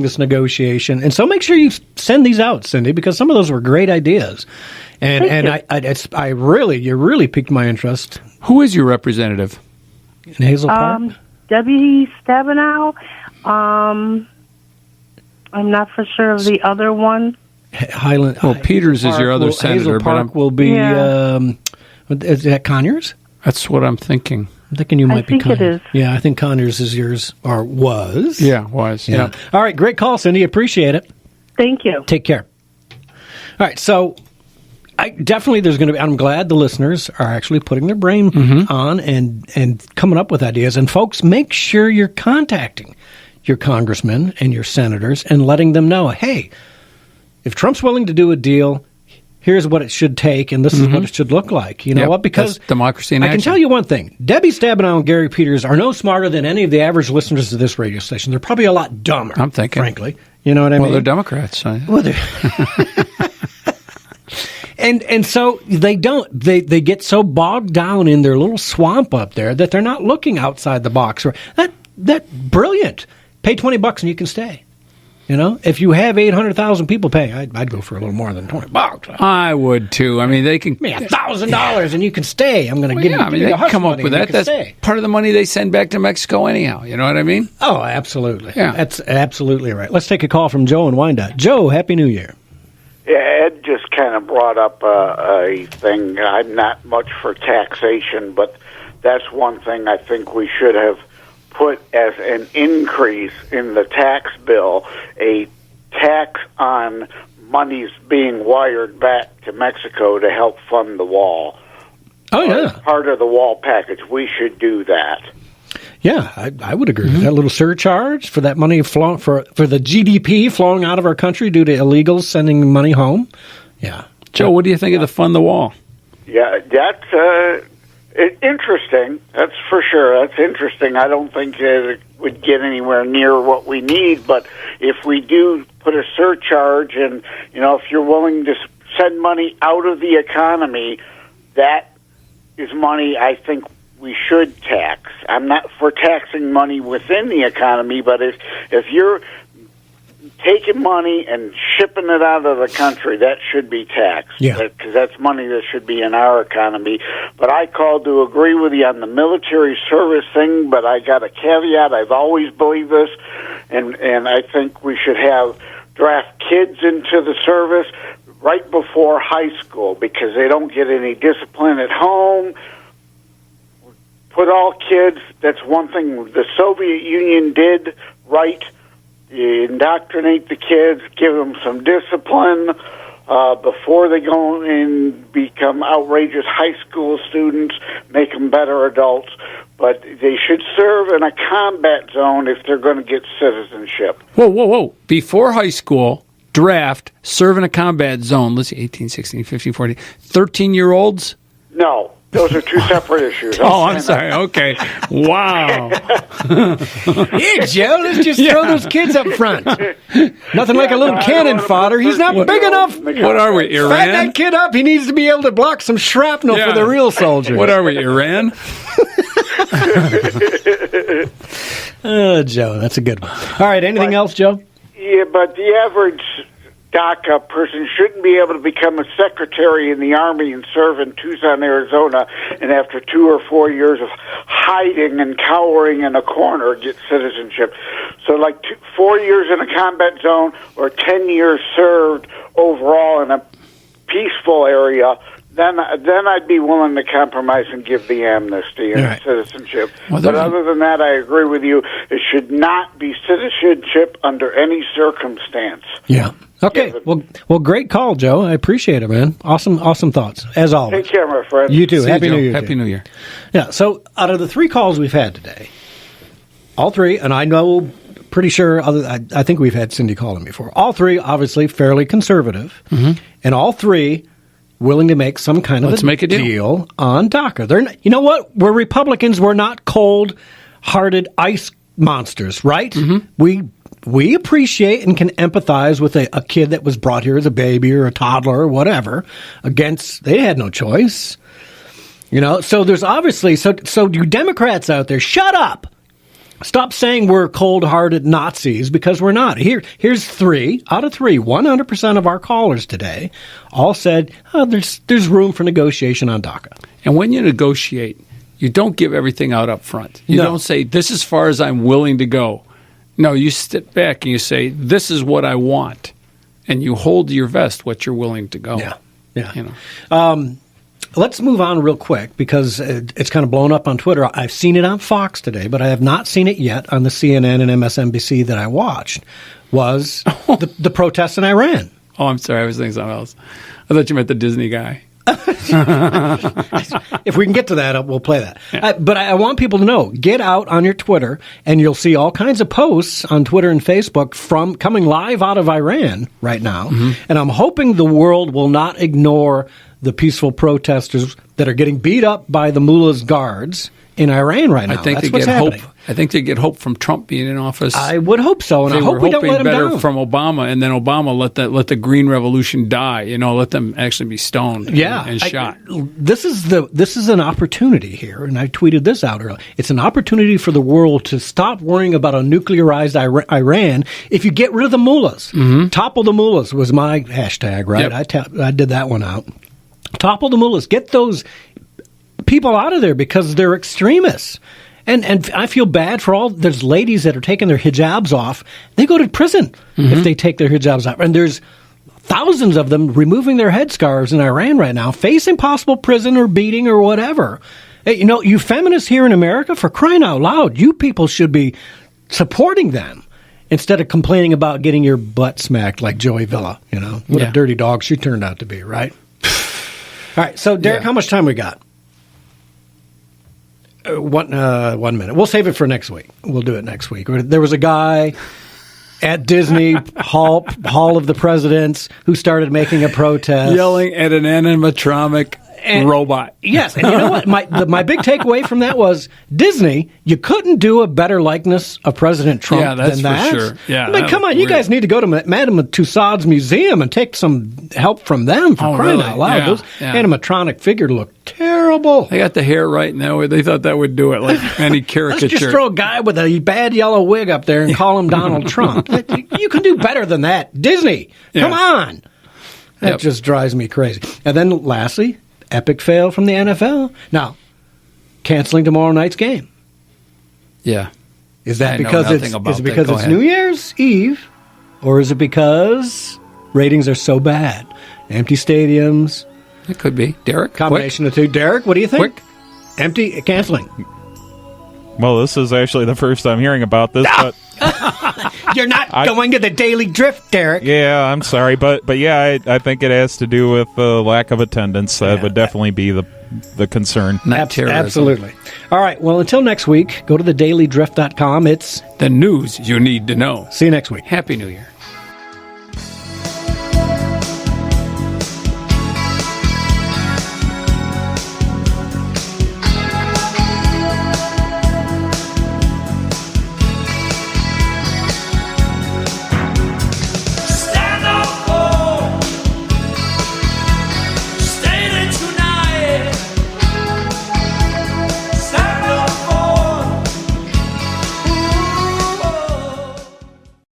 this negotiation. And so make sure you send these out, Cindy, because some of those were great ideas. And you really piqued my interest. Who is your representative? In Hazel Park? Debbie Stabenow. I'm not for sure of the other one. Highland. Well, Peters is your other senator. Hazel Park will be, is that Conyers? That's what I'm thinking. I'm thinking you might be Conyers. I think it is. Yeah, I think Conyers is yours, or was. Yeah, was. Yeah. All right, great call, Cindy. Appreciate it. Thank you. Take care. All right, so definitely there's going to be, I'm glad the listeners are actually putting their brain on and coming up with ideas. And folks, make sure you're contacting your congressmen and your senators and letting them know, hey, if Trump's willing to do a deal, here's what it should take, and this is what it should look like. You know what? Because that's democracy in action. I can tell you one thing. Debbie Stabenow and Gary Peters are no smarter than any of the average listeners to this radio station. They're probably a lot dumber, I'm thinking. frankly. You know what I mean? Well, they're Democrats. So. Well, And so they they get so bogged down in their little swamp up there that they're not looking outside the box. That brilliant. Pay $20 and you can stay. You know, if you have 800,000 people paying, I'd go for a little more than $20. I would too. I mean, they can $1,000 and you can stay. I'm going to give you. I mean, they come up with that. That's stay. Part of the money they send back to Mexico anyhow. You know what I mean? Oh, absolutely. Yeah, that's absolutely right. Let's take a call from Joe in Wyandotte. Joe, Happy New Year. Yeah, Ed just kind of brought up a thing. I'm not much for taxation, but that's one thing I think we should have put as an increase in the tax bill, a tax on monies being wired back to Mexico to help fund the wall. Oh, yeah. As part of the wall package, we should do that. Yeah, I would agree with that. A little surcharge for that money for the GDP flowing out of our country due to illegals sending money home. Yeah. Joe, what do you think of the fund the wall? Yeah, that's interesting. That's for sure. That's interesting. I don't think it would get anywhere near what we need, but if we do put a surcharge and, you know, if you're willing to send money out of the economy, that is money I think we should tax. I'm not for taxing money within the economy, but if you're taking money and shipping it out of the country, that should be taxed. Yeah. Because that's money that should be in our economy. But I called to agree with you on the military service thing, but I got a caveat. I've always believed this, and I think we should draft kids into the service right before high school because they don't get any discipline at home. Put all kids, that's one thing the Soviet Union did right. You indoctrinate the kids, give them some discipline before they go and become outrageous high school students, make them better adults. But they should serve in a combat zone if they're going to get citizenship. Whoa. Before high school, draft, serve in a combat zone. Let's see, 18, 16, 15, 14. 13-year-olds? No. Those are two separate issues. Oh, I'm sorry. Okay. Wow. Here, Joe, let's just throw those kids up front. Nothing like a little cannon fodder. He's not big enough. What are we, Iran? Fatten that kid up. He needs to be able to block some shrapnel for the real soldiers. What are we, Iran? Oh, Joe, that's a good one. All right, anything else, Joe? Yeah, but the average DACA person shouldn't be able to become a secretary in the Army and serve in Tucson, Arizona, and after 2 or 4 years of hiding and cowering in a corner, get citizenship. So like 4 years in a combat zone or 10 years served overall in a peaceful area, then I'd be willing to compromise and give the amnesty and citizenship. But other than that, I agree with you. It should not be citizenship under any circumstance. Yeah. Okay. Well, great call, Joe. I appreciate it, man. Awesome thoughts, as always. Take care, my friend. You too. Happy New Year. Happy New Year. Yeah, so out of the 3 calls we've had today, all 3, and I know, pretty sure, I think we've had Cindy call them before, all 3 obviously fairly conservative, and all 3 willing to make some kind of a deal on DACA. You know what? We're Republicans. We're not cold-hearted ice monsters, right? We appreciate and can empathize with a kid that was brought here as a baby or a toddler or whatever. They had no choice. You know, so there's obviously, so you Democrats out there, shut up. Stop saying we're cold-hearted Nazis, because we're not. Here's 3 out of 3. 100% of our callers today all said there's room for negotiation on DACA. And when you negotiate, you don't give everything out up front. You don't say, this is as far as I'm willing to go. No, you step back and you say, this is what I want. And you hold to your vest what you're willing to go. Yeah. You know. Let's move on real quick, because it's kind of blown up on Twitter. I've seen it on Fox today, but I have not seen it yet on the CNN and MSNBC that I watched, was the protests in Iran. Oh, I'm sorry. I was thinking something else. I thought you meant the Disney guy. If we can get to that, we'll play that. Yeah. But I want people to know, get out on your Twitter, and you'll see all kinds of posts on Twitter and Facebook from coming live out of Iran right now. Mm-hmm. And I'm hoping the world will not ignore the peaceful protesters that are getting beat up by the mullah's guards in Iran right now. I think That's they what's get happening. hope. I think they get hope from Trump being in office. I would hope so, and I hope we don't let him better down. From Obama, and then Obama let the Green Revolution die. You know, let them actually be stoned. And shot. This is an opportunity here, and I tweeted this out earlier. It's an opportunity for the world to stop worrying about a nuclearized Iran. If you get rid of the mullahs, topple the mullahs was my hashtag, right? Yep. I did that one out. Topple the mullahs. Get those people out of there, because they're extremists. And I feel bad for all those ladies that are taking their hijabs off. They go to prison if they take their hijabs off. And there's thousands of them removing their headscarves in Iran right now, facing possible prison or beating or whatever. Hey, you know, you feminists here in America, for crying out loud, you people should be supporting them instead of complaining about getting your butt smacked like Joey Villa. You know, what a dirty dog she turned out to be, right? All right, so Derek, how much time we got? 1 minute. We'll save it for next week. We'll do it next week. There was a guy at Disney Hall of the Presidents who started making a protest, yelling at an animatronic robot. Yes, and you know what? My big takeaway from that was, Disney, you couldn't do a better likeness of President Trump than that. For sure. Yeah, I mean, come on, you guys need to go to Madame Tussauds Museum and take some help from them, for crying out loud. Those animatronic figures look terrible. They got the hair right now. They thought that would do it, like any caricature. Let's just throw a guy with a bad yellow wig up there and call him Donald Trump. You can do better than that. Disney, come on. That just drives me crazy. And then lastly, epic fail from the NFL. Now, canceling tomorrow night's game. Yeah. Is that because it's New Year's Eve, or is it because ratings are so bad? Empty stadiums. It could be. Derek? Combination of two. Derek, what do you think? Quick. Empty canceling. Well, this is actually the first I'm hearing about this, but you're not going to the Daily Drift, Derek. Yeah, I'm sorry, but yeah, I think it has to do with the lack of attendance. That would definitely be the concern. Not terrorism. Absolutely. All right. Well, until next week, go to thedailydrift.com. It's the news you need to know. See you next week. Happy New Year.